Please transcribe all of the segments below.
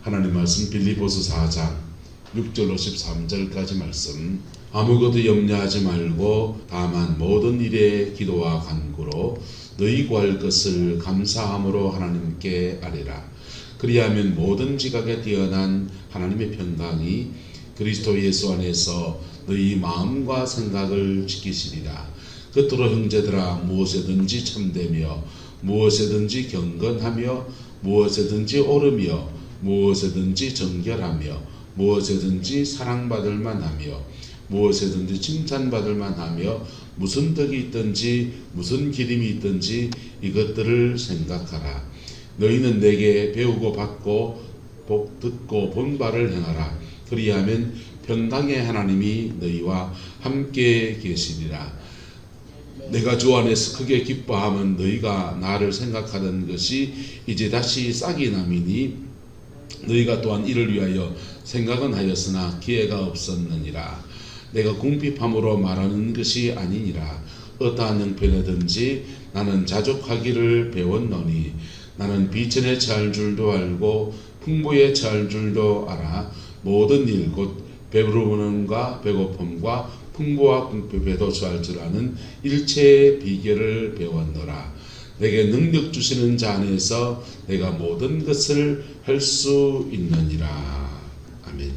하나님 말씀 빌립보서 4장 6절로 13절까지 말씀. 아무것도 염려하지 말고 다만 모든 일에 기도와 간구로 너희 구할 것을 감사함으로 하나님께 아뢰라. 그리하면 모든 지각에 뛰어난 하나님의 평강이 그리스도 예수 안에서 너희 마음과 생각을 지키시리라. 그토록 형제들아, 무엇에든지 참되며 무엇에든지 경건하며 무엇에든지 옳으며 무엇에든지 정결하며 무엇에든지 사랑받을 만하며 무엇에든지 칭찬받을 만하며 무슨 덕이 있든지 무슨 기림이 있든지 이것들을 생각하라. 너희는 내게 배우고 받고 복 듣고 본 바를 행하라. 그리하면 평강의 하나님이 너희와 함께 계시리라. 내가 주 안에서 크게 기뻐하면 너희가 나를 생각하던 것이 이제 다시 싹이 남이니 너희가 또한 이를 위하여 생각은 하였으나 기회가 없었느니라. 내가 궁핍함으로 말하는 것이 아니니라. 어떠한 형편이든지 나는 자족하기를 배웠노니 나는 비천에 처할 줄도 알고 풍부에 처할 줄도 알아. 모든 일 곧 배부름과 배고픔과 풍부와 궁핍에도 처할 줄 아는 일체의 비결을 배웠노라. 내게 능력 주시는 자 안에서 내가 모든 것을 할 수 있느니라. 아멘.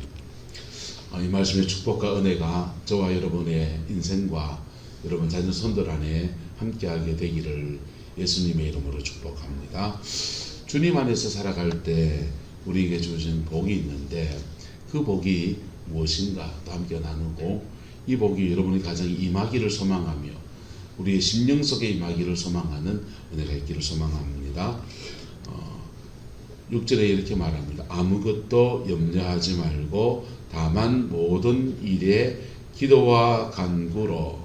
이 말씀의 축복과 은혜가 저와 여러분의 인생과 여러분 자녀 손들 안에 함께하게 되기를 예수님의 이름으로 축복합니다. 주님 안에서 살아갈 때 우리에게 주신 복이 있는데 그 복이 무엇인가 또 함께 나누고 이 복이 여러분의 가정에 임하기를 소망하며 우리의 심령 속에 임하기를 소망하는 은혜가 있기를 소망합니다. 6절에 이렇게 말합니다. 아무것도 염려하지 말고 다만 모든 일에 기도와 간구로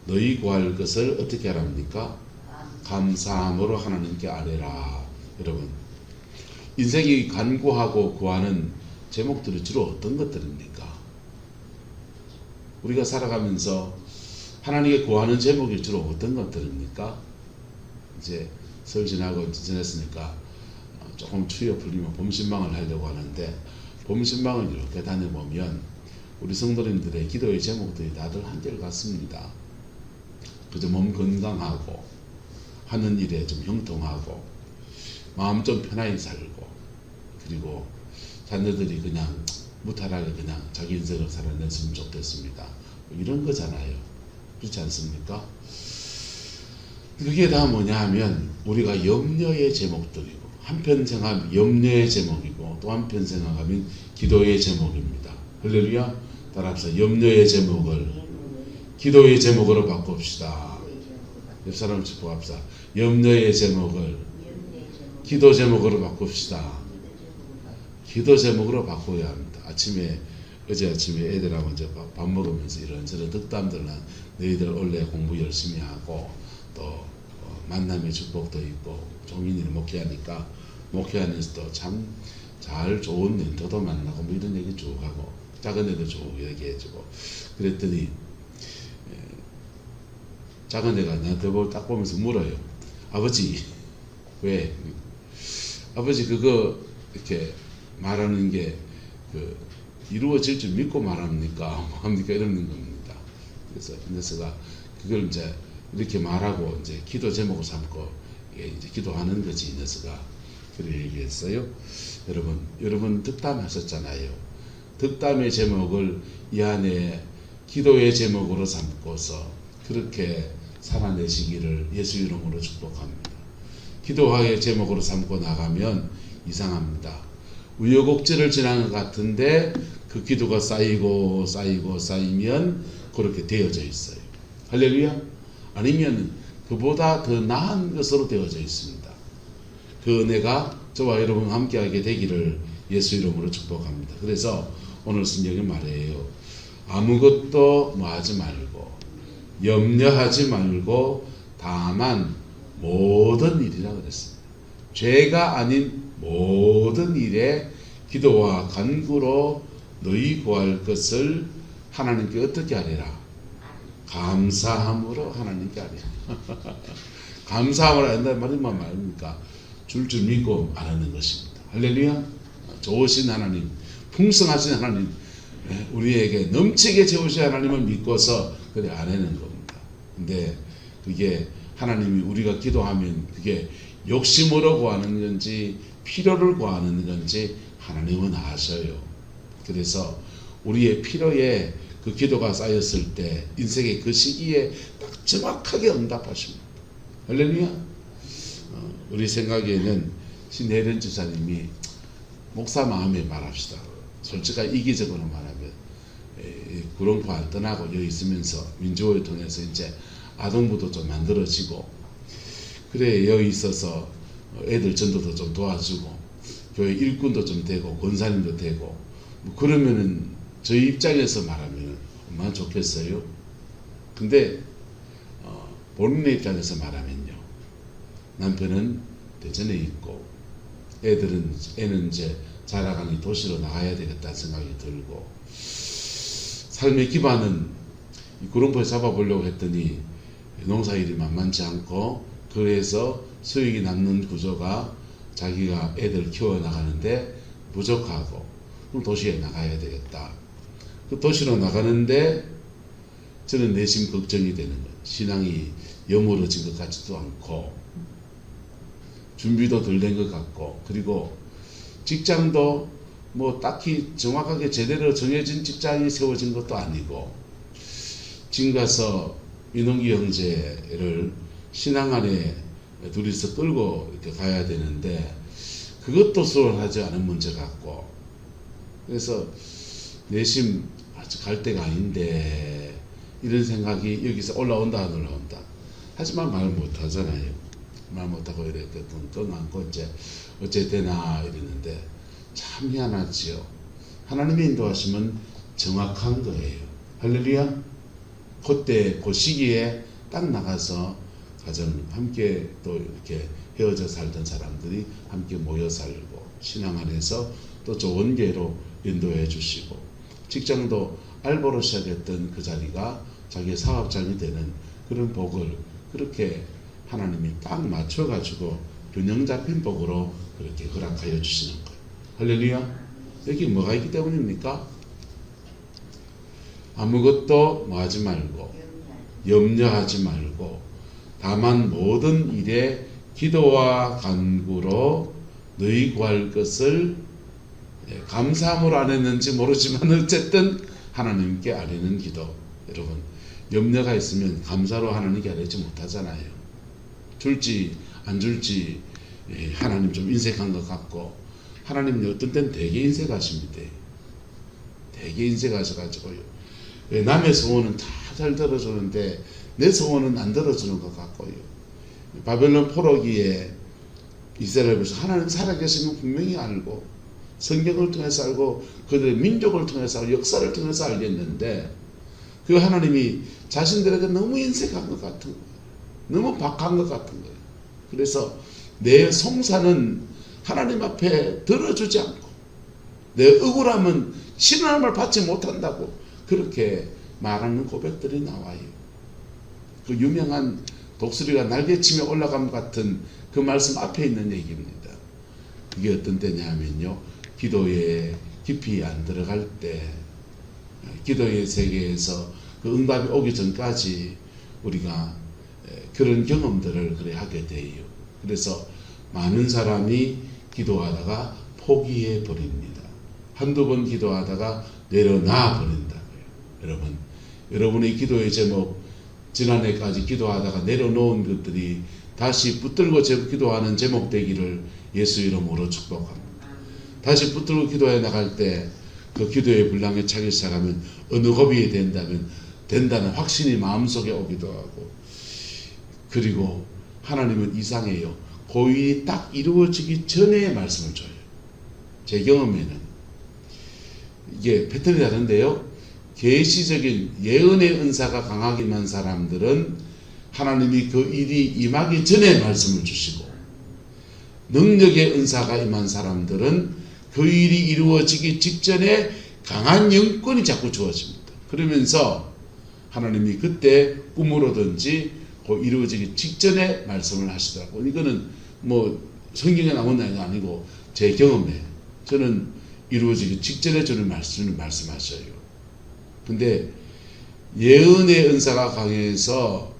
너희 구할 것을 어떻게 하랍니까? 감사함으로 하나님께 아뢰라. 여러분, 인생이 간구하고 구하는 제목들이 주로 어떤 것들입니까? 우리가 살아가면서 하나님께 구하는 제목이 주로 어떤 것들입니까? 이제 설 지나고 지냈으니까 조금 추위가 풀리면 봄신방을 하려고 하는데 봄신방을 이렇게 다녀보면 우리 성도님들의 기도의 제목들이 다들 한결같습니다. 그저 몸 건강하고 하는 일에 좀 형통하고 마음 좀 편하게 살고 그리고 자녀들이 그냥 무탈하게 그냥 자기 인생을 살아냈으면 좋겠습니다. 이런 거잖아요. 그렇지 않습니까? 그게 다 뭐냐 하면 우리가 염려의 제목들이고 한편 생각하면 염려의 제목이고 또 한편 생각하면 기도의 제목입니다. 할렐루야. 따라합시다. 염려의 제목을 기도의 제목으로 바꿉시다. 옆 사람 축복합시다. 염려의 제목을 기도 제목으로 바꿉시다. 기도 제목으로 바꿔야 합니다. 어제 아침에 애들하고 이제 밥 먹으면서 이런저런 덕담들은 너희들 원래 공부 열심히 하고 또 만남의 축복도 있고 종인이를 목회하니까 목회하면서도 참 잘 좋은 멘토도 만나고 뭐 이런 얘기 쭉 하고 작은 애도 쭉 얘기해주고 그랬더니 작은 애가 나한테 딱 보면서 물어요. 아버지 왜 아버지 그거 이렇게 말하는 게 이루어질 줄 믿고 말합니까? 뭐 합니까? 이러는 겁니다. 그래서 녀석아 그걸 이제 이렇게 말하고 이제 기도 제목을 삼고 이제 기도하는 거지 이 녀석아. 그렇게 얘기했어요. 여러분 득담 하셨잖아요. 득담의 제목을 이 안에 기도의 제목으로 삼고서 그렇게 살아내시기를 예수 이름으로 축복합니다. 기도의 제목으로 삼고 나가면 이상합니다. 우여곡절을 지난 것 같은데 그 기도가 쌓이면 그렇게 되어져 있어요. 할렐루야. 아니면 그보다 더 나은 것으로 되어져 있습니다. 그 은혜가 저와 여러분 함께하게 되기를 예수 이름으로 축복합니다. 그래서 오늘 성경이 말해요. 아무것도 하지 말고 염려하지 말고 다만 모든 일이라 그랬습니다. 죄가 아닌 모든 일에 기도와 간구로 너희 구할 것을 하나님께 어떻게 하리라? 감사함으로 하나님께 하리라. 감사함으로 한다는 말이 말입니까? 줄 믿고 안 하는 것입니다. 할렐루야. 좋으신 하나님, 풍성하신 하나님, 우리에게 넘치게 채우신 하나님을 믿고서 그래 안 하는 겁니다. 근데 그게 하나님이 우리가 기도하면 그게 욕심으로 구하는 건지 필요를 구하는 건지 하나님은 아셔요. 그래서 우리의 필요에 그 기도가 쌓였을 때 인생의 그 시기에 딱 정확하게 응답하십니다. 할렐루야. 우리 생각에는 신혜련 지사님이 목사 마음에 말합시다. 솔직하게 이기적으로 말하면 구룡포 안 떠나고 여기 있으면서 민주호를 통해서 이제 아동부도 좀 만들어지고 그래 여기 있어서 애들 전도도 좀 도와주고 교회 일꾼도 좀 되고 권사님도 되고 뭐 그러면은 저희 입장에서 말하면 얼마나 좋겠어요. 근데 본인의 입장에서 말하면요, 남편은 대전에 있고 애는 이제 자라가니 도시로 나가야 되겠다는 생각이 들고 삶의 기반은 구룡포에 잡아보려고 했더니 농사일이 만만치 않고 그래서 수익이 남는 구조가 자기가 애들 키워나가는데 부족하고 그럼 도시에 나가야 되겠다. 그 도시로 나가는데 저는 내심 걱정이 되는 거예요. 신앙이 여물어진 것 같지도 않고 준비도 덜 된 것 같고 그리고 직장도 뭐 딱히 정확하게 제대로 정해진 직장이 세워진 것도 아니고 지금 가서 민홍기 형제를 신앙 안에 둘이서 끌고 이렇게 가야 되는데 그것도 수월하지 않은 문제 같고 그래서 내심 아직 갈 때가 아닌데 이런 생각이 여기서 올라온다 안 올라온다. 하지만 말 못하잖아요. 말 못하고 이렇게 끙끙 안고 이제 어째 되나 이러는데 참 희한하지요. 하나님의 인도하시면 정확한 거예요. 할렐루야. 그때 그 시기에 딱 나가서 가정 함께 또 이렇게 헤어져 살던 사람들이 함께 모여 살고 신앙 안에서 또 좋은 계로 인도해 주시고 직장도 알바로 시작했던 그 자리가 자기의 사업장이 되는 그런 복을 그렇게 하나님이 딱 맞춰가지고 균형 잡힌 복으로 그렇게 허락하여 주시는 거예요. 할렐루야. 여기 뭐가 있기 때문입니까? 아무것도 뭐 하지 말고 염려하지 말고 다만 모든 일에 기도와 간구로 너희 구할 것을 감사함으로 안 했는지 모르지만 어쨌든 하나님께 아뢰는 기도. 여러분 염려가 있으면 감사로 하나님께 아뢰지 못하잖아요. 줄지 안 줄지 하나님 좀 인색한 것 같고 하나님은 어떤 때는 되게 인색하십니다. 되게 인색하셔가지고요. 남의 소원은 다 잘 들어주는데 내 소원은 안 들어주는 것 같고요. 바벨론 포로기에 이스라엘에서 하나님 살아계시는 분명히 알고 성경을 통해서 알고 그들의 민족을 통해서 알고 역사를 통해서 알겠는데 그 하나님이 자신들에게 너무 인색한 것 같은 거예요. 너무 박한 것 같은 거예요. 그래서 내 송사는 하나님 앞에 들어주지 않고 내 억울함은 신앙을 받지 못한다고 그렇게 말하는 고백들이 나와요. 그 유명한 독수리가 날개치며 올라감 같은 그 말씀 앞에 있는 얘기입니다. 그게 어떤 때냐 하면요, 기도에 깊이 안 들어갈 때 기도의 세계에서 그 응답이 오기 전까지 우리가 그런 경험들을 그래 하게 돼요. 그래서 많은 사람이 기도하다가 포기해 버립니다. 한두 번 기도하다가 내려놔 버린다고요. 여러분의 기도의 제목, 지난해까지 기도하다가 내려놓은 것들이 다시 붙들고 기도하는 제목 되기를 예수 이름으로 축복합니다. 다시 붙들고 기도해 나갈 때 그 기도의 분량에 차기 시작하면 어느 고비에 된다는 확신이 마음속에 오기도 하고 그리고 하나님은 이상해요. 그 일이 딱 이루어지기 전에 말씀을 줘요. 제 경험에는 이게 패턴이 다른데요. 계시적인 예언의 은사가 강하게 임한 사람들은 하나님이 그 일이 임하기 전에 말씀을 주시고 능력의 은사가 임한 사람들은 그 일이 이루어지기 직전에 강한 영권이 자꾸 주어집니다. 그러면서 하나님이 그때 꿈으로든지 그 이루어지기 직전에 말씀을 하시더라고요. 이거는 뭐 성경에 나온 내용이 아니고 제 경험에 저는 이루어지기 직전에 주는 말씀을 말씀하셔요. 근데 예언의 은사가 강해서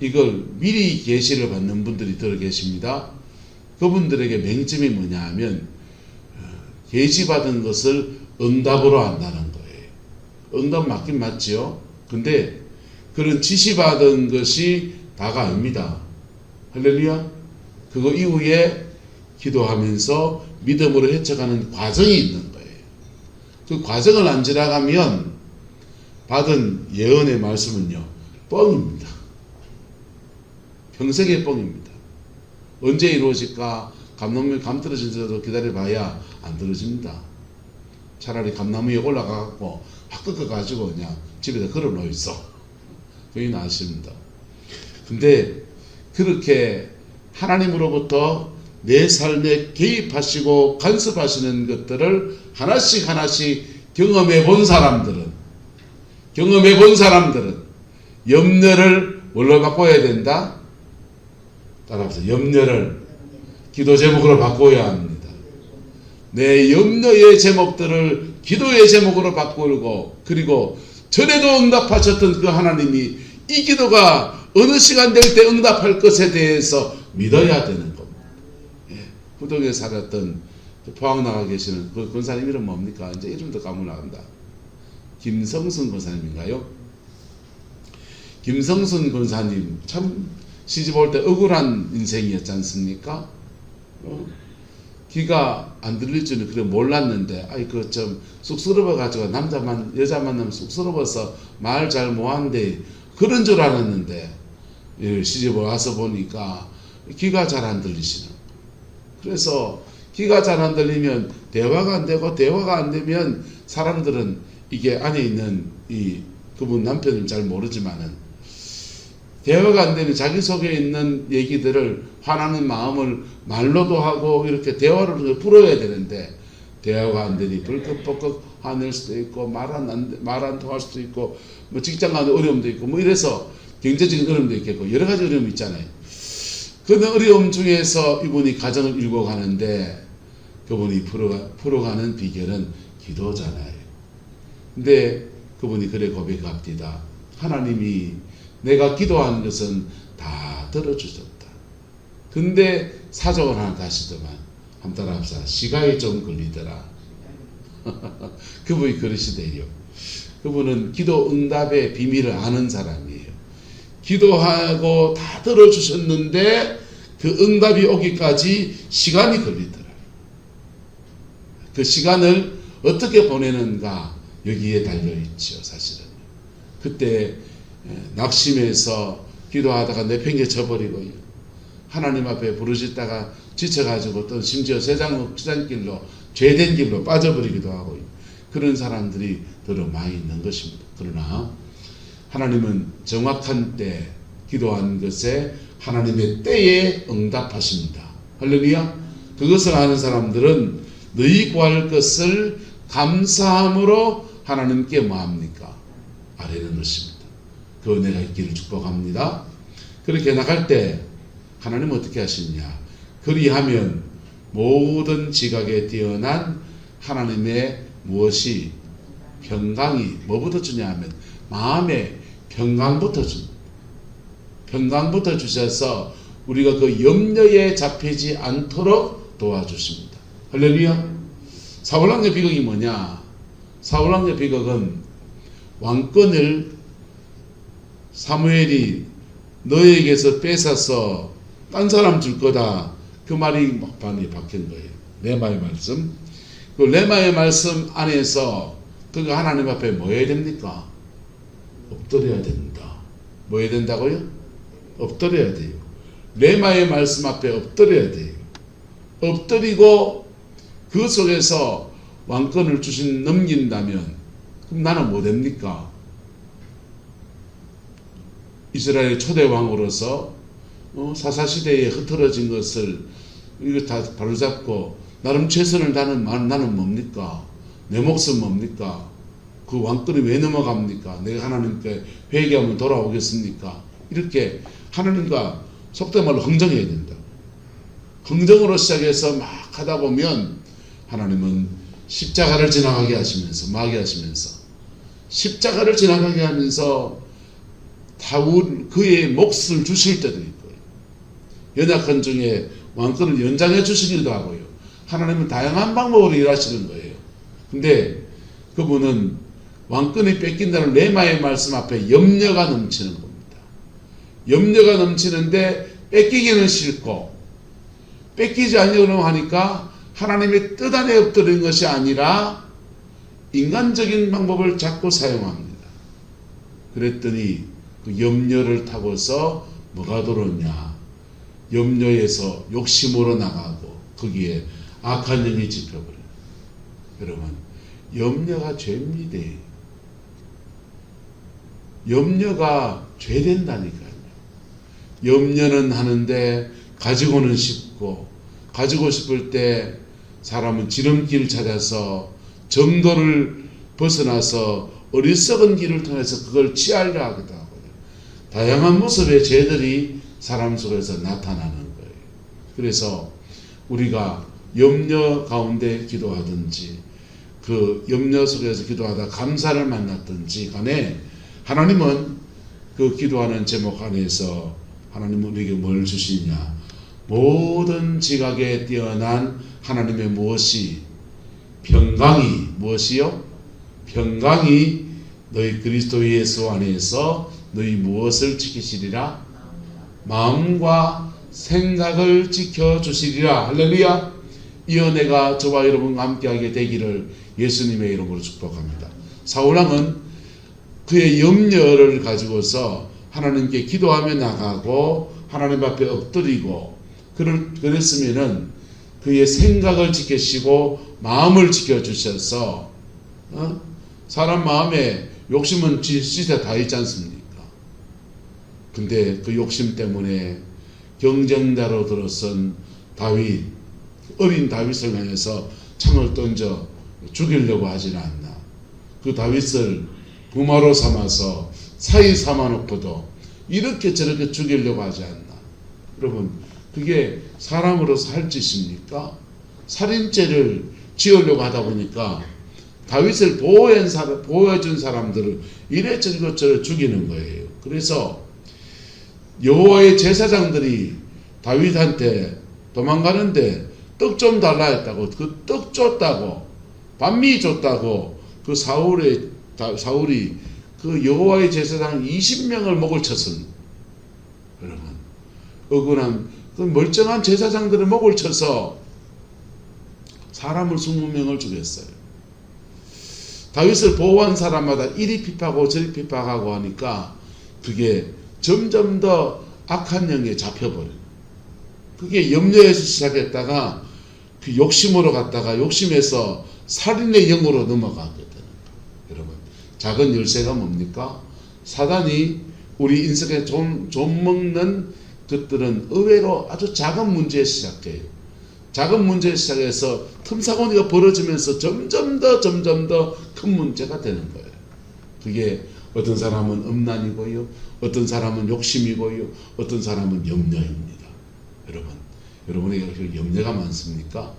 이걸 미리 계시를 받는 분들이 들어 계십니다. 그분들에게 맹점이 뭐냐 하면 계시 받은 것을 응답으로 한다는 거예요. 응답 맞긴 맞지요. 근데 그런 지시 받은 것이 다가 아닙니다. 할렐루야. 그거 이후에 기도하면서 믿음으로 헤쳐가는 과정이 있는 거예요. 그 과정을 안 지나가면 받은 예언의 말씀은요, 뻥입니다. 평생의 뻥입니다. 언제 이루어질까? 감 떨어진데도 기다려봐야 안 떨어집니다. 차라리 감나무 위에 올라가고 확 꺾어가지고 그냥 집에다 걸어놓여 있어. 그게 나으십니다. 근데 그렇게 하나님으로부터 내 삶에 개입하시고 간섭하시는 것들을 하나씩 경험해 본 사람들은 염려를 뭘로 바꿔야 된다? 따라합시다. 염려를 기도 제목으로 바꿔야 합니다. 내 염려의 제목들을 기도의 제목으로 바꾸고, 그리고 전에도 응답하셨던 그 하나님이 이 기도가 어느 시간 될 때 응답할 것에 대해서 믿어야 되는 겁니다. 예, 부동에 살았던 포항 나가 계시는 그 권사님 이름 뭡니까? 이제 이름도 까물나간다. 김성순 권사님인가요? 김성순 권사님 참 시집 올 때 억울한 인생이었지 않습니까? 귀가 안 들릴 줄은 그래 몰랐는데, 아이 그 좀 쑥스러워 가지고 여자 만나면 쑥스러워서 말 잘 못하는데 그런 줄 알았는데, 예, 시집 와서 보니까 귀가 잘 안 들리시는. 그래서 귀가 잘 안 들리면 대화가 안 되고, 대화가 안 되면 사람들은 이게 안에 있는 그분 남편을 잘 모르지만은, 대화가 안 되면 자기 속에 있는 얘기들을, 화나는 마음을 말로도 하고 이렇게 대화를 풀어야 되는데, 대화가 안 되니 벌컥벌컥 화낼 수도 있고, 말 안 통할 수도 있고, 뭐 직장 가는 어려움도 있고, 뭐 이래서 경제적인 어려움도 있겠고, 여러 가지 어려움이 있잖아요. 그 어려움 중에서 이분이 가정을 일궈 가는데, 그분이 풀어가는 비결은 기도잖아요. 근데 그분이 그래 고백합니다. 하나님이 내가 기도하는 것은 다 들어주셨다. 근데 사정을 하나 다시더만, 한번 따라합시다. 시간이 좀 걸리더라. 그분이 그러시대요. 그분은 기도 응답의 비밀을 아는 사람이에요. 기도하고 다 들어주셨는데 그 응답이 오기까지 시간이 걸리더라. 그 시간을 어떻게 보내는가 여기에 달려있죠. 사실은 그때 낙심해서 기도하다가 내팽개쳐버리고 하나님 앞에 부르짖다가 지쳐가지고 또 심지어 세상길로 죄된 길로 빠져버리기도 하고, 그런 사람들이 더러 많이 있는 것입니다. 그러나 하나님은 정확한 때 기도한 것에 하나님의 때에 응답하십니다. 할렐루야. 그것을 아는 사람들은 너희 구할 것을 감사함으로 하나님께 뭐합니까? 아뢰는 것입니다. 그 은혜가 있기를 축복합니다. 그렇게 나갈 때 하나님은 어떻게 하시느냐? 그리하면 모든 지각에 뛰어난 하나님의 무엇이 평강이 뭐부터 주냐 하면 마음의 평강부터 줍니다. 평강부터 주셔서 우리가 그 염려에 잡히지 않도록 도와주십니다. 할렐루야. 사울왕의 비극이 뭐냐? 사울왕의 비극은 왕권을 사무엘이 너에게서 뺏어서 딴 사람 줄 거다, 그 말이 막판에 박힌 거예요. 레마의 말씀. 그 레마의 말씀 안에서 그가 하나님 앞에 뭐 해야 됩니까? 엎드려야 됩니다. 뭐 해야 된다고요? 엎드려야 돼요. 레마의 말씀 앞에 엎드려야 돼요. 엎드리고 그 속에서 왕권을 넘긴다면 그럼 나는 뭐 됩니까? 이스라엘 초대 왕으로서 사사시대에 흐트러진 것을 이거 다 바로잡고 나름 최선을 다하는 나는 뭡니까? 내 몫은 뭡니까? 그 왕권이 왜 넘어갑니까? 내가 하나님께 회개하면 돌아오겠습니까? 이렇게 하나님과 속된 말로 흥정해야 된다. 흥정으로 시작해서 막 하다 보면 하나님은 십자가를 지나가게 하시면서 마게 하시면서 십자가를 지나가게 하면서 다윗 그의 몫을 주실 때도 있고요. 연약한 중에 왕권을 연장해 주시기도 하고요. 하나님은 다양한 방법으로 일하시는 거예요. 근데 그분은 왕권이 뺏긴다는 레마의 말씀 앞에 염려가 넘치는 겁니다. 염려가 넘치는데 뺏기기는 싫고 뺏기지 않으려고 하니까 하나님의 뜻 안에 엎드리는 것이 아니라 인간적인 방법을 자꾸 사용합니다. 그랬더니 그 염려를 타고서 뭐가 들어오냐? 염려에서 욕심으로 나가고 거기에 악한 영이 집혀버려요. 여러분, 염려가 죄입니다. 염려가 죄된다니까요. 염려는 하는데 가지고는 싶고, 가지고 싶을 때 사람은 지름길을 찾아서 정도를 벗어나서 어리석은 길을 통해서 그걸 취하려 하기도 하고요. 다양한 모습의 죄들이 사람 속에서 나타나는 거예요. 그래서 우리가 염려 가운데 기도하든지 그 염려 속에서 기도하다 감사를 만났든지 간에 하나님은 그 기도하는 제목 안에서 하나님은 우리에게 뭘 주시냐? 모든 지각에 뛰어난 하나님의 무엇이 평강이 무엇이요? 평강이 너희 그리스도 예수 안에서 너희 무엇을 지키시리라? 마음과 생각을 지켜주시리라. 할렐루야. 이 은혜가 저와 여러분과 함께하게 되기를 예수님의 이름으로 축복합니다. 사울왕은 그의 염려를 가지고서 하나님께 기도하며 나가고 하나님 앞에 엎드리고 그랬으면은 그의 생각을 지키시고 마음을 지켜주셔서 사람 마음에 욕심은 진짜 다 있지 않습니까? 근데 그 욕심 때문에 경쟁자로 들어선 다윗, 어린 다윗을 향해서 창을 던져 죽이려고 하지는 않나. 그 다윗을 부마로 삼아서 사이 삼아놓고도 이렇게 저렇게 죽이려고 하지 않나. 여러분, 그게 사람으로서 할 짓입니까? 살인죄를 지으려고 하다 보니까 다윗을 보호해준 사람들을 이래저래 죽이는 거예요. 그래서 여호와의 제사장들이 다윗한테 도망가는데 떡 좀 달라 했다고, 그 떡 줬다고, 반미 줬다고 그 사울이 그 여호와의 제사장 20명을 목을 쳤습니다. 여러분, 억울한 그 멀쩡한 제사장들의 목을 쳐서 사람을 20명을 죽였어요. 다윗을 보호한 사람마다 이리 핍하고 저리 핍박하고 하니까 그게 점점 더 악한 영에 잡혀버려요. 그게 염려에서 시작했다가 그 욕심으로 갔다가 욕심에서 살인의 영으로 넘어가게 되는 거예요. 여러분, 작은 열쇠가 뭡니까? 사단이 우리 인생에 좀 먹는 것들은 의외로 아주 작은 문제에 시작해요. 작은 문제에 시작해서 틈사고니가 벌어지면서 점점 더 큰 문제가 되는 거예요. 그게 어떤 사람은 음란이고요, 어떤 사람은 욕심이고요, 어떤 사람은 염려입니다. 여러분에게 그 염려가 많습니까?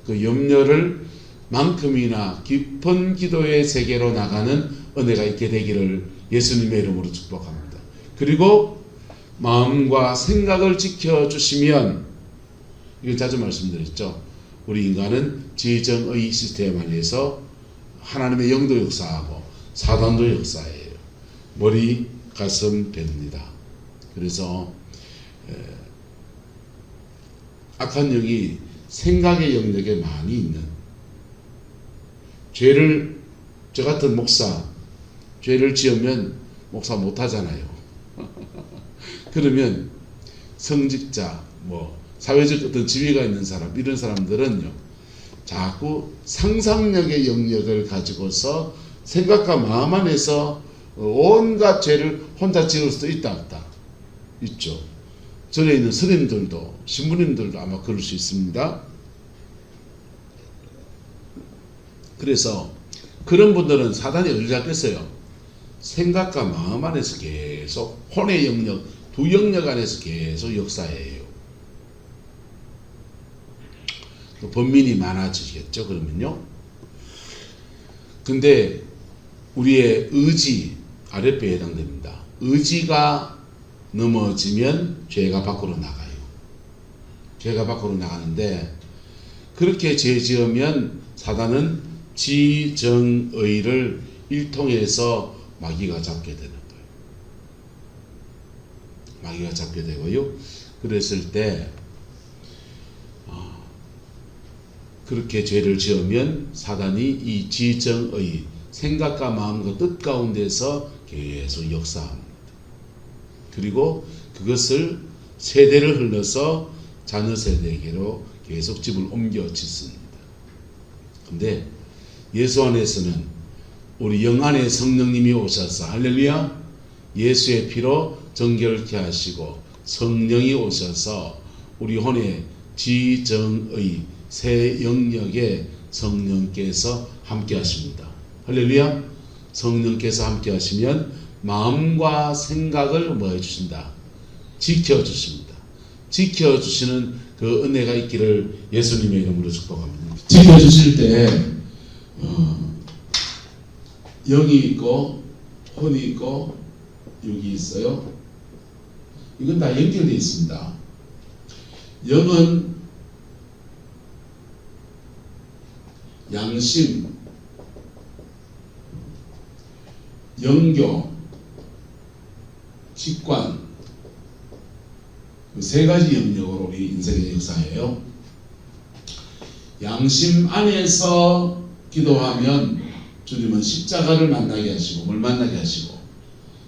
그 염려를 만큼이나 깊은 기도의 세계로 나가는 은혜가 있게 되기를 예수님의 이름으로 축복합니다. 그리고 마음과 생각을 지켜주시면, 이걸 자주 말씀드렸죠. 우리 인간은 지정의 시스템 안에서 하나님의 영도 역사하고 사단도 역사해요. 머리, 가슴, 배입니다. 그래서 악한 영이 생각의 영역에 많이 있는, 죄를, 저 같은 목사 죄를 지으면 목사 못하잖아요. 그러면 성직자, 사회적 어떤 지위가 있는 사람, 이런 사람들은요, 자꾸 상상력의 영역을 가지고서 생각과 마음 안에서 온갖 죄를 혼자 지을 수도 있다 없다 있죠. 절에 있는 스님들도 신부님들도 아마 그럴 수 있습니다. 그래서 그런 분들은 사단이 어디를 잡겠어요? 생각과 마음 안에서 계속 혼의 영역, 두 영역 안에서 계속 역사해요. 범민이 많아지겠죠. 그러면요, 근데 우리의 의지, 아랫배에 해당됩니다. 의지가 넘어지면 죄가 밖으로 나가요. 죄가 밖으로 나가는데, 그렇게 죄 지으면 사단은 지정의를 일통해서 마귀가 잡게 되는 거예요. 마귀가 잡게 되고요. 그랬을 때 그렇게 죄를 지으면 사단이 이 지정의 생각과 마음과 뜻 가운데서 계속 역사합니다. 그리고 그것을 세대를 흘러서 자녀 세대에게로 계속 집을 옮겨 짓습니다. 근데 예수 안에서는 우리 영 안에 성령님이 오셔서, 할렐루야, 예수의 피로 정결케 하시고 성령이 오셔서 우리 혼의 지정의 새 영역에 성령께서 함께 하십니다. 할렐루야. 성령께서 함께 하시면 마음과 생각을 뭐 해주신다? 지켜주십니다. 지켜주시는 그 은혜가 있기를 예수님의 이름으로 축복합니다. 지켜주실 때 영이 있고 혼이 있고 육이 있어요. 이건 다 연결되어 있습니다. 영은 양심, 영교, 직관, 그 세 가지 영역으로 우리 인생의 역사예요. 양심 안에서 기도하면 주님은 십자가를 만나게 하시고, 뭘 만나게 하시고,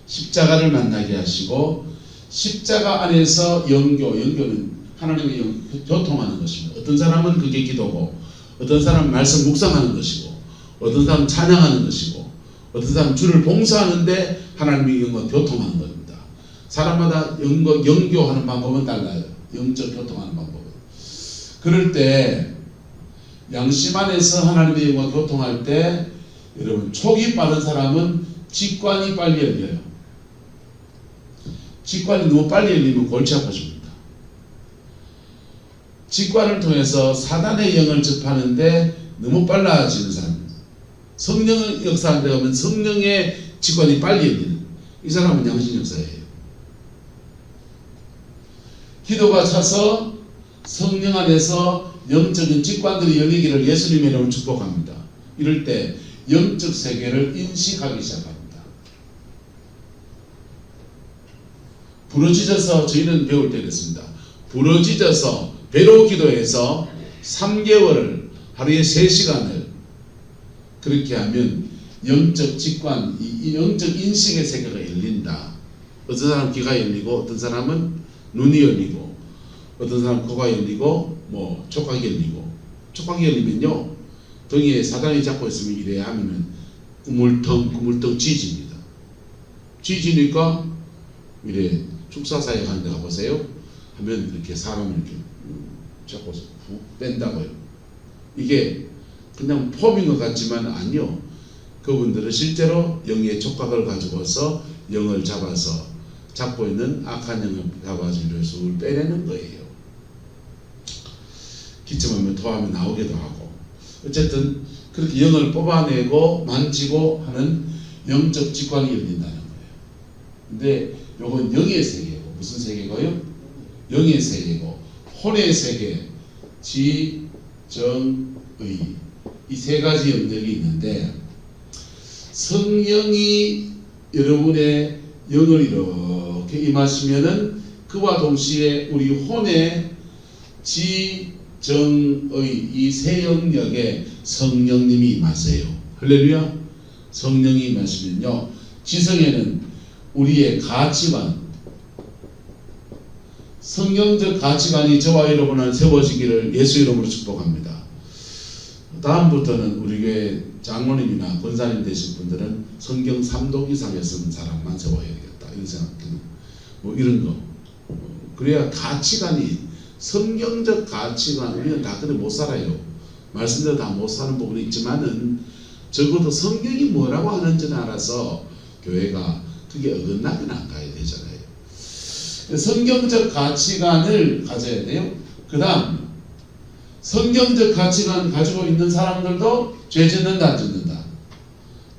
십자가를 만나게 하시고, 십자가 안에서 영교는 하나님의 교통하는 것입니다. 어떤 사람은 그게 기도고, 어떤 사람은 말씀 묵상하는 것이고, 어떤 사람은 찬양하는 것이고, 어떤 사람은 주를 봉사하는데 하나님의 영과 교통하는 겁니다. 사람마다 영교하는 방법은 달라요. 영적 교통하는 방법은. 그럴 때 양심 안에서 하나님의 영과 교통할 때 여러분, 촉이 빠른 사람은 직관이 빨리 열려요. 직관이 너무 빨리 열리면 골치 아파집니다. 직관을 통해서 사단의 영을 접하는데 너무 빨라지는 사람, 성령 역사한데 가면 성령의 직관이 빨리 열리는, 이 사람은 양심 역사예요. 기도가 차서 성령 안에서 영적인 직관들이 열리기를 예수님의 이름으로 축복합니다. 이럴 때 영적 세계를 인식하기 시작합니다. 부러지져서, 저희는 배울 때 그랬습니다. 부러지져서 배로 기도해서 3개월을, 하루에 3시간을 그렇게 하면 영적 직관, 이 영적 인식의 세계가 열린다. 어떤 사람은 귀가 열리고, 어떤 사람은 눈이 열리고, 어떤 사람은 코가 열리고, 뭐 촉각이 열리고. 촉각이 열리면요, 등에 사단이 잡고 있으면 이래 하면은 꾸물텅 쥐집니다. 쥐지니까 이래 축사사에 가는 데 가보세요. 하면 이렇게 사람을 이렇게 잡고서 훅 뺀다고요. 이게 그냥 폼인 것 같지만 아니요. 그분들은 실제로 영의 촉각을 가지고서 영을 잡아서, 잡고 있는 악한 영을 잡아서 술 빼내는 거예요. 기침하면 토하면 나오기도 하고, 어쨌든 그렇게 영을 뽑아내고 만지고 하는 영적 직관이 열린다는 거예요. 근데 요건 영의 세계고, 무슨 세계고요? 영의 세계고, 혼의 세계, 지, 정, 의, 이 세 가지 영역이 있는데, 성령이 여러분의 영을 이렇게 임하시면은 그와 동시에 우리 혼의 지, 정의 이 세 영역에 성령님이 임하세요. 할렐루야. 성령이 임하시면요, 지성에는 우리의 가치관, 성경적 가치관이 저와 여러분은 세워지기를 예수 이름으로 축복합니다. 다음부터는 우리 교회 장로님이나 권사님 되신 분들은 성경 3독 이상에 쓴 사람만 세워야겠다, 이런 생각해요. 뭐 이런 거. 그래야 가치관이, 성경적 가치관, 우리는 다 그래 못 살아요. 말씀대로 다 못 사는 부분이 있지만은 적어도 성경이 뭐라고 하는지는 알아서 교회가 그게 어긋나게는 안 가야 되잖아요. 성경적 가치관을 가져야 돼요. 그 다음, 성경적 가치관 가지고 있는 사람들도 죄 짓는다 안 짓는다?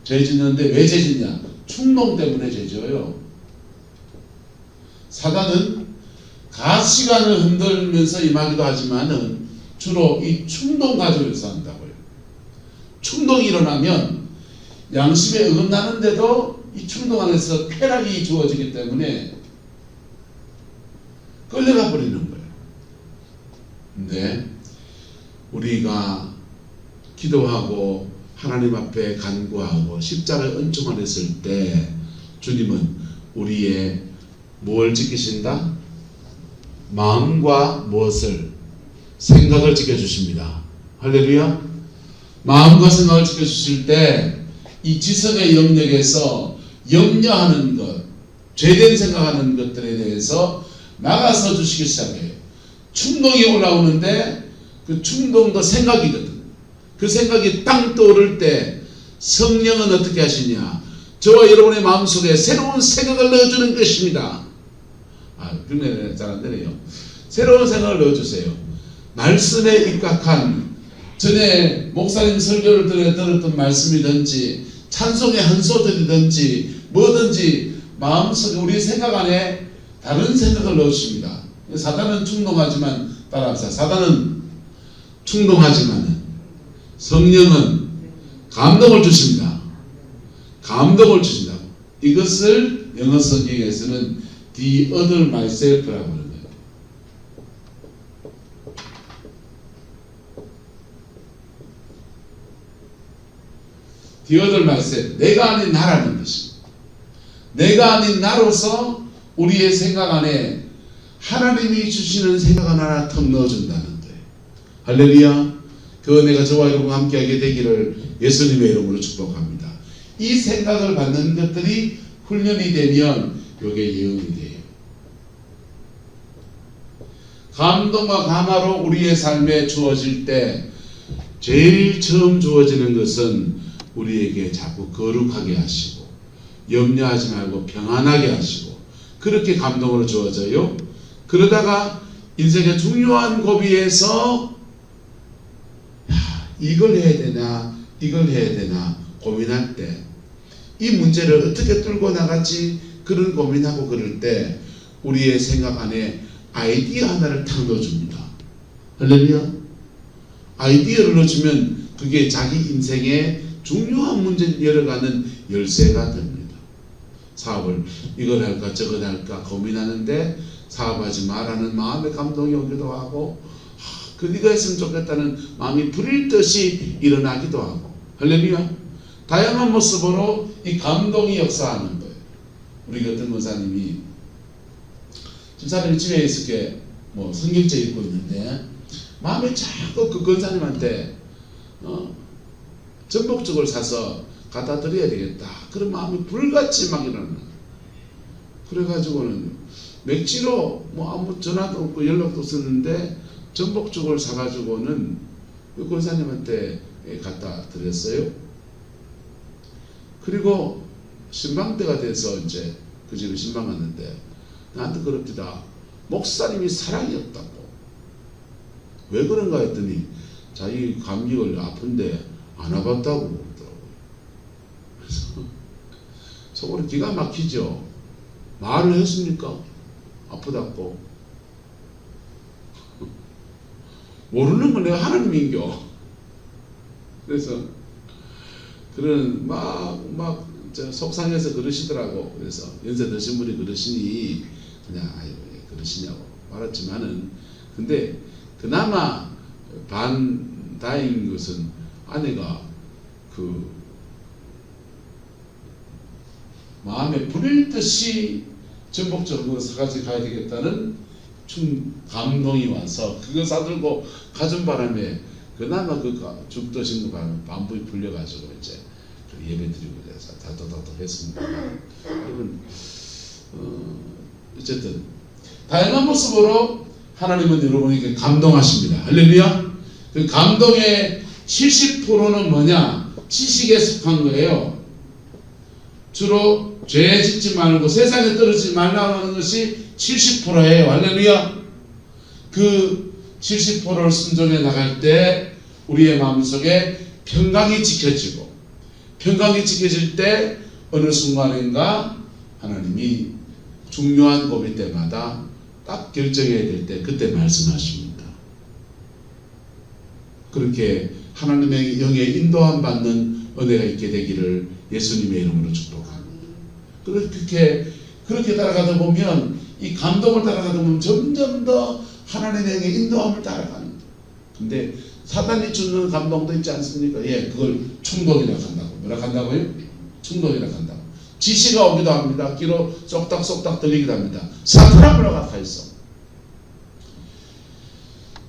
죄 짓는데 왜 죄 짓냐? 충동 때문에 죄 지어요. 사단은 가시관을 흔들면서 임하기도 하지만은 주로 이 충동 가지고 역사한다고요. 충동이 일어나면 양심에 어긋나는데도 이 충동 안에서 쾌락이 주어지기 때문에 끌려가 버리는 거예요. 근데 우리가 기도하고 하나님 앞에 간구하고 십자가에 은총을 했을 때 주님은 우리의 뭘 지키신다? 마음과 무엇을? 생각을 지켜주십니다. 할렐루야. 마음과 생각을 지켜주실 때 이 지성의 영역에서 염려하는 것, 죄된 생각하는 것들에 대해서 막아서 주시기 시작해요. 충동이 올라오는데 그 충동도 생각이거든. 그 생각이 땅 떠오를 때 성령은 어떻게 하시냐? 저와 여러분의 마음속에 새로운 생각을 넣어주는 것입니다. 그러면 잘 안 되네요. 새로운 생각을 넣어주세요. 말씀에 입각한 전에 목사님 설교를 들었던 말씀이든지 찬송의 한 소절이든지 뭐든지 마음속에 우리 생각 안에 다른 생각을 넣으십니다. 사단은 충동하지만 따라합시다. 사단은 충동하지만 성령은 감동을 주십니다. 감동을 주신다. 이것을 영어 성경에서는 the other myself라고 하는 거예요. the other myself, 내가 아닌 나라는 것입니다. 내가 아닌 나로서 우리의 생각 안에 하나님이 주시는 생각 하나 턱 넣어준다는 거예요. 할렐루야. 그 은혜가 저와 여러분과 함께하게 되기를 예수님의 이름으로 축복합니다. 이 생각을 받는 것들이 훈련이 되면 이게 예언이 돼요. 감동과 감화로 우리의 삶에 주어질 때 제일 처음 주어지는 것은 우리에게 자꾸 거룩하게 하시고 염려하지 말고 평안하게 하시고 그렇게 감동으로 주어져요. 그러다가 인생의 중요한 고비에서 이걸 해야 되나 이걸 해야 되나 고민할 때 이 문제를 어떻게 뚫고 나갈지 그런 고민하고 그럴 때 우리의 생각 안에 아이디어 하나를 탁 넣어줍니다. 할렐루야. 아이디어를 넣어주면 그게 자기 인생의 중요한 문제를 열어가는 열쇠가 됩니다. 사업을 이걸 할까 저걸 할까 고민하는데 사업하지 말라는 마음의 감동이 오기도 하고 이거 했으면 좋겠다는 마음이 불일 듯이 일어나기도 하고 할렐루야. 다양한 모습으로 이 감동이 역사하는 거예요. 우리 같은 권사님이 집사람이 집에 있을 게 성경책 읽고 있는데 마음에 자꾸 그 권사님한테 전복죽을 사서 갖다 드려야 되겠다. 그런 마음이 불같이 막 일어나는 거예요. 그래가지고는 맥지로 아무 전화도 없고 연락도 없었는데 전복죽을 사가지고는 그 권사님한테 갖다 드렸어요. 그리고 신방때가 돼서 이제 그 집에 신방 갔는데 나한테 그럽니다. 목사님이 사랑이 없다고. 왜 그런가 했더니 자기 감기 걸려 아픈데 안 와봤다고 그러더라고요. 그래서 속으로 기가 막히죠. 말을 했습니까? 아프다고. 모르는 건 내가 하나님인겨. 그래서 그런 속상해서 그러시더라고. 그래서 연세 드신 분이 그러시니 그냥 왜 그러시냐고 말했지만은 근데 그나마 다행인 것은 아내가 그 마음에 불일 듯이 전복적으로 사가지고 가야 되겠다는 감동이 와서 그거 사들고 가준 바람에 그나마 죽 드신 거 바람에 반부에 풀려가지고 이제 예배 드리고 그래서 다도다도 했습니다. 여러분 어쨌든 다양한 모습으로 하나님은 여러분에게 감동하십니다. 할렐루야. 그 감동의 70%는 뭐냐? 지식에 속한 거예요. 주로 죄 짓지 말고 세상에 떨어지지 말라고 하는 것이 70%예요. 할렐루야. 그 70%를 순종해 나갈 때 우리의 마음속에 평강이 지켜지고 평강이 지켜질 때 어느 순간인가 하나님이 중요한 고비 때마다 딱 결정해야 될 때 그때 말씀하십니다. 그렇게 하나님의 영에 인도함 받는 은혜가 있게 되기를 예수님의 이름으로 축복합니다. 그렇게 따라가다 보면 이 감동을 따라가다 보면 점점 더 하나님의 영의 인도함을 따라가는. 근데 사단이 주는 감동도 있지 않습니까? 예, 그걸 충동이라 한다고. 뭐라 한다고요? 충동이라 한다고. 지시가 오기도 합니다. 귀로 쏙닥쏙닥 들리기도 합니다. 사탄아 뭐라 가까 있어.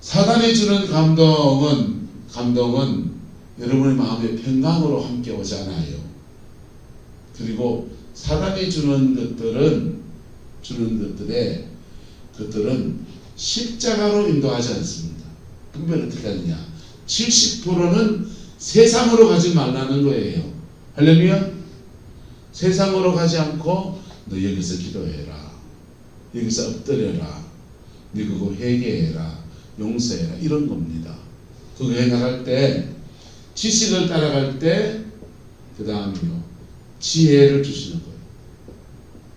사단이 주는 감동은 여러분의 마음의 평강으로 함께 오잖아요. 그리고 사단이 주는 것들은 십자가로 인도하지 않습니다. 분별 어떻게 하느냐? 70%는 세상으로 가지 말라는 거예요. 할렐루야. 세상으로 가지 않고 너 여기서 기도해라. 여기서 엎드려라. 너 그거 회개해라. 용서해라. 이런 겁니다. 그거 해나갈 때 지식을 따라갈 때 그 다음이요. 지혜를 주시는 거예요.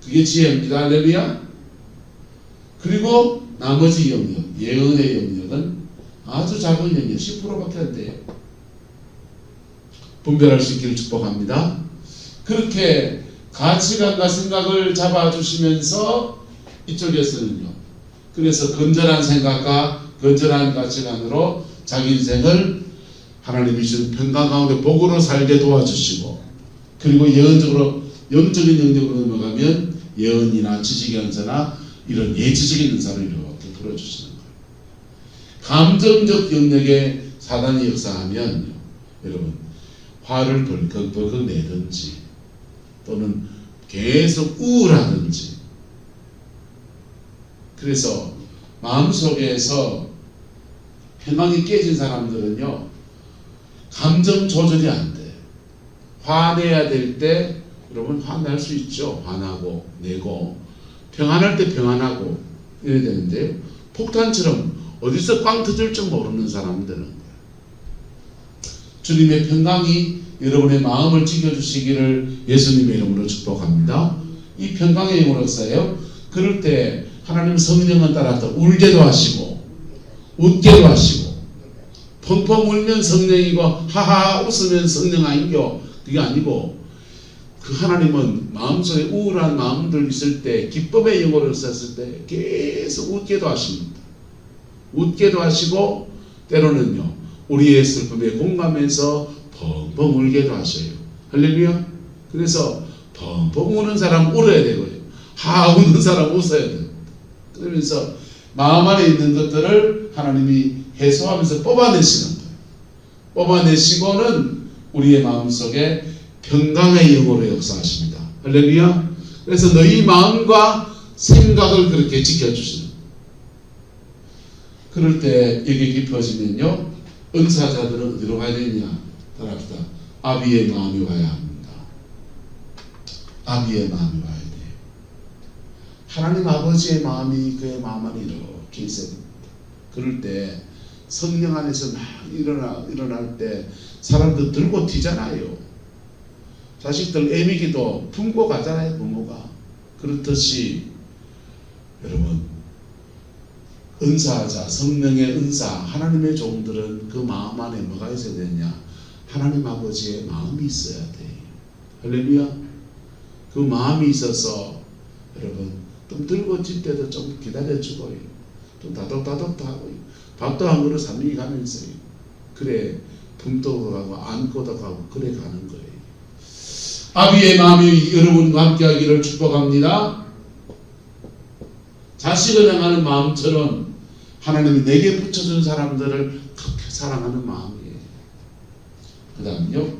그게 지혜입니다. 할렐루야. 그리고 나머지 영역, 예언의 영역은 아주 작은 영역, 10%밖에 안 돼요. 분별할 수 있기를 축복합니다. 그렇게 가치관과 생각을 잡아주시면서 이쪽에서는요. 그래서 건전한 생각과 건전한 가치관으로 자기 인생을 하나님이 주신 평강 가운데 복으로 살게 도와주시고, 그리고 예언적으로 영적인 영역으로 넘어가면 예언이나 지식의 은사나 이런 예지적인 은사를 이렇게 풀어주시는 거예요. 감정적 영역에 사단이 역사하면 여러분 화를 벌컥벌컥 내든지 또는 계속 우울하든지, 그래서 마음속에서 평강이 깨진 사람들은요 감정 조절이 안 돼. 화내야 될 때 여러분 화날 수 있죠. 화나고 내고 평안할 때 평안하고 이래야 되는데요. 폭탄처럼 어디서 꽝 터질 줄 모르는 사람들은 주님의 평강이 여러분의 마음을 지켜주시기를 예수님의 이름으로 축복합니다. 이 평강의 영으로서요. 그럴 때 하나님 성령은 따라서 울게도 하시고 웃게도 하시고, 펑펑 울면 성령이고 하하 웃으면 성령 아닌겨. 그게 아니고 그 하나님은 마음속에 우울한 마음들 있을 때 기쁨의 영혼을 썼을 때 계속 웃게도 하십니다. 웃게도 하시고 때로는요 우리의 슬픔에 공감해서 펑펑 울게도 하셔요. 할렐루야. 그래서 펑펑 우는 사람 울어야 되고요. 하 우는 사람 웃어야 돼요. 그러면서 마음 안에 있는 것들을 하나님이 해소하면서 뽑아내시는 거예요. 뽑아내시고는 우리의 마음속에 평강의 영으로 역사하십니다. 할렐루야. 그래서 너희 마음과 생각을 그렇게 지켜주시는 거예요. 그럴 때 여기 깊어지면요 은사자들은 어디로 가야 되느냐? 따라합시다. 아비의 마음이 와야 합니다. 아비의 마음이 와야 돼요. 하나님 아버지의 마음이 그의 마음 안에 이렇게 있어야 됩니다. 그럴 때 성령 안에서 막 일어날 때 사람들 들고 튀잖아요. 자식들 애미기도 품고 가잖아요. 부모가. 그렇듯이 여러분 은사자, 성령의 은사, 하나님의 종들은 그 마음 안에 뭐가 있어야 되냐? 하나님 아버지의 마음이 있어야 돼요. 할렐루야. 그 마음이 있어서 여러분 좀 들고 질 때도 좀 기다려주고요. 좀 다독다독도 하고요. 밥도 한 그릇 삼리기 가면서요. 그래 품도 가고 안고도 가고 그래 가는 거예요. 아비의 마음이 여러분과 함께 하기를 축복합니다. 자식을 향하는 마음처럼 하나님이 내게 붙여준 사람들을 그렇게 사랑하는 마음이에요. 그 다음요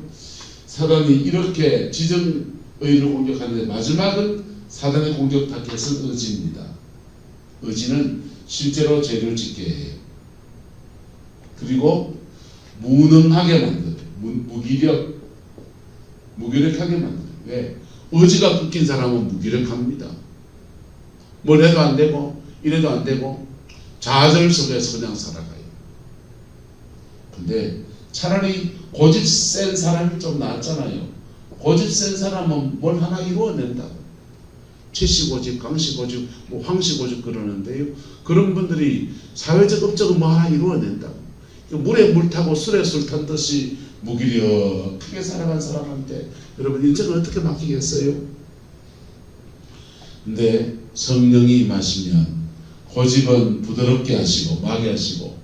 사단이 이렇게 지정의를 공격하는데 마지막은 사단의 공격 타겟은 의지입니다. 의지는 실제로 죄를 짓게 해요. 그리고 무능하게 만들어요. 무기력하게 만들어요. 왜? 의지가 끊긴 사람은 무기력합니다. 뭘 해도 안 되고 이래도 안 되고 좌절 속에서 그냥 살아가요. 근데 차라리 고집 센 사람이 좀 낫잖아요. 고집 센 사람은 뭘 하나 이루어낸다고. 최씨고집, 강씨고집, 황씨고집 그러는데요. 그런 분들이 사회적 업적은 뭐 하나 이루어낸다고. 물에 물 타고 술에 술 탄 듯이 무기력하게 살아간 사람한테 여러분 인생을 어떻게 맡기겠어요? 근데 성령이 임하시면 고집은 부드럽게 하시고 마게 하시고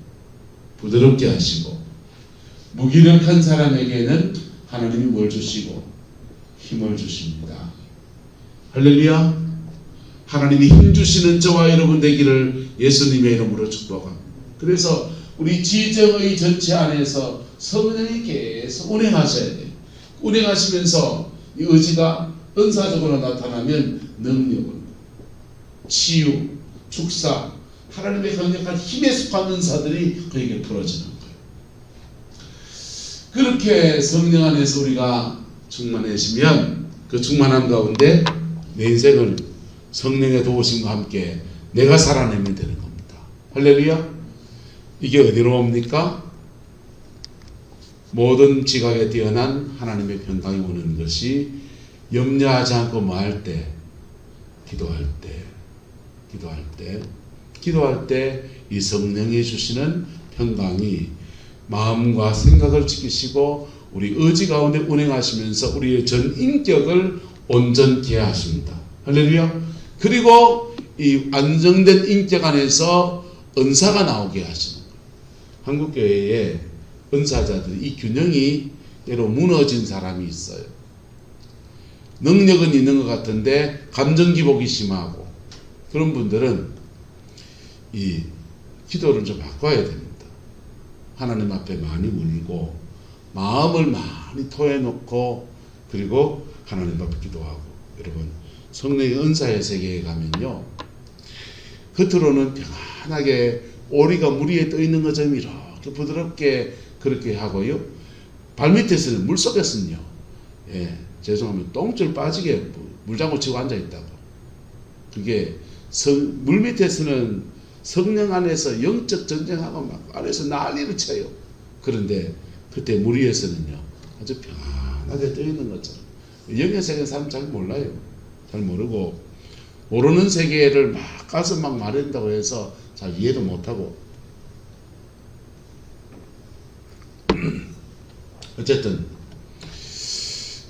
부드럽게 하시고 무기력한 사람에게는 하나님이 뭘 주시고 힘을 주십니다. 할렐루야. 하나님이 힘 주시는 저와 여러분 되기를 예수님의 이름으로 축복합니다. 그래서 우리 지정의 전체 안에서 성령이 계속 운행하셔야 돼요. 운행하시면서 이 의지가 은사적으로 나타나면 능력을, 치유, 축사, 하나님의 강력한 힘에 속한 은사들이 그에게 풀어지는 거예요. 그렇게 성령 안에서 우리가 충만해지면 그 충만함 가운데 내 인생을 성령의 도우심과 함께 내가 살아내면 되는 겁니다. 할렐루야. 이게 어디로 옵니까? 모든 지각에 뛰어난 하나님의 평강이 오는 것이 염려하지 않고 뭐 할 때? 기도할 때 이 성령이 주시는 평강이 마음과 생각을 지키시고 우리 의지 가운데 운행하시면서 우리의 전 인격을 온전케 하십니다. 할렐루야. 그리고 이 안정된 인격 안에서 은사가 나오게 하시는 거예요. 한국교회에 은사자들 이 균형이 때로 무너진 사람이 있어요. 능력은 있는 것 같은데 감정 기복이 심하고 그런 분들은 이 기도를 좀 바꿔야 됩니다. 하나님 앞에 많이 울고 마음을 많이 토해놓고 그리고 하나님 앞에 기도하고. 여러분 성령의 은사의 세계에 가면요 겉으로는 평안하게 오리가 물 위에 떠 있는 것처럼 이렇게 부드럽게 그렇게 하고요. 발밑에서는 물속에서는요 죄송하면 똥줄 빠지게 물장구 치고 앉아있다고. 그게 물밑에서는 성령 안에서 영적 전쟁하고 막 안에서 난리를 쳐요. 그런데 그때 물 위에서는요 아주 편안하게 떠 있는 것처럼. 영의 세계 사람 잘 몰라요. 잘 모르고 모르는 세계를 막 가서 막 말한다고 해서 잘 이해도 못하고. 어쨌든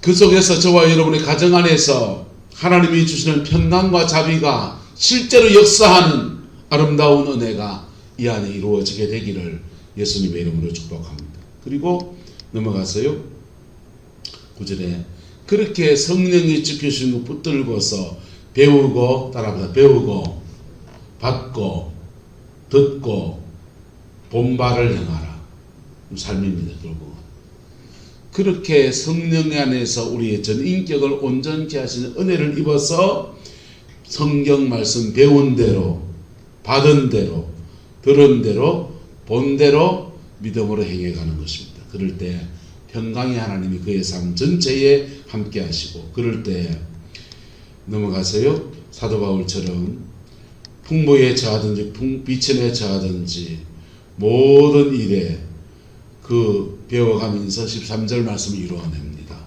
그 속에서 저와 여러분의 가정 안에서 하나님이 주시는 평강과 자비가 실제로 역사하는 아름다운 은혜가 이 안에 이루어지게 되기를 예수님의 이름으로 축복합니다. 그리고 넘어가서요 9절에 그렇게 성령이 지켜주신 것 붙들고서 배우고 따라합니다. 배우고 받고 듣고 본바를 행하라. 삶입니다. 결국은 그렇게 성령 안에서 우리의 전 인격을 온전케 하시는 은혜를 입어서 성경 말씀 배운 대로 받은 대로 들은 대로 본 대로 믿음으로 행해가는 것입니다. 그럴 때 평강의 하나님이 그의 삶 전체에 함께 하시고 그럴 때 넘어가세요. 사도 바울처럼 풍부에 처하든지 비천에 처하든지 모든 일에 그 배워가면서 13절 말씀을 이루어냅니다.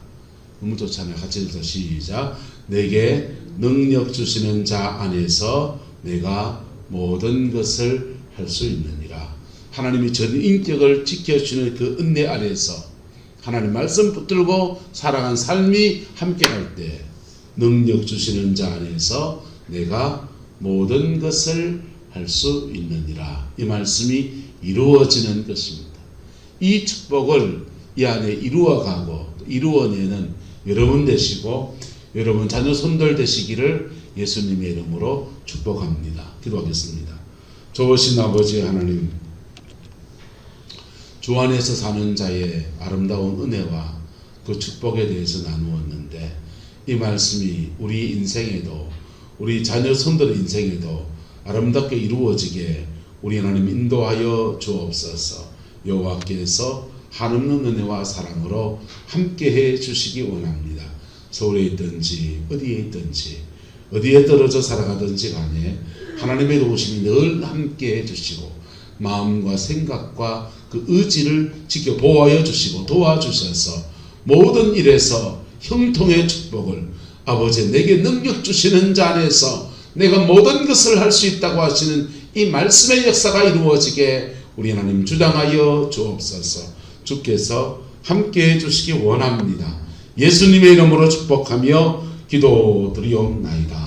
너무 좋잖아요. 같이 읽어서 시작. 내게 능력 주시는 자 안에서 내가 모든 것을 할 수 있느니라. 하나님이 전 인격을 지켜주시는 그 은혜 아래에서 하나님 말씀 붙들고 살아간 삶이 함께 할 때 능력 주시는 자 안에서 내가 모든 것을 할 수 있느니라. 이 말씀이 이루어지는 것입니다. 이 축복을 이 안에 이루어가고 이루어내는 여러분 되시고 여러분 자녀 손들 되시기를 예수님의 이름으로 축복합니다. 기도하겠습니다. 좋으신 아버지 하나님, 주 안에서 사는 자의 아름다운 은혜와 그 축복에 대해서 나누었는데 이 말씀이 우리 인생에도 우리 자녀 손들의 인생에도 아름답게 이루어지게 우리 하나님 인도하여 주옵소서. 여호와께서 한없는 은혜와 사랑으로 함께해 주시기 원합니다. 서울에 있든지 어디에 있든지 어디에 떨어져 살아가든지 간에 하나님의 도우심이 늘 함께해 주시고 마음과 생각과 그 의지를 지켜 보호하여 주시고 도와주셔서 모든 일에서 형통의 축복을 아버지 내게 능력 주시는 자 안에서 내가 모든 것을 할 수 있다고 하시는 이 말씀의 역사가 이루어지게 우리 하나님 주장하여 주옵소서. 주께서 함께해 주시기 원합니다. 예수님의 이름으로 축복하며 기도드리옵나이다.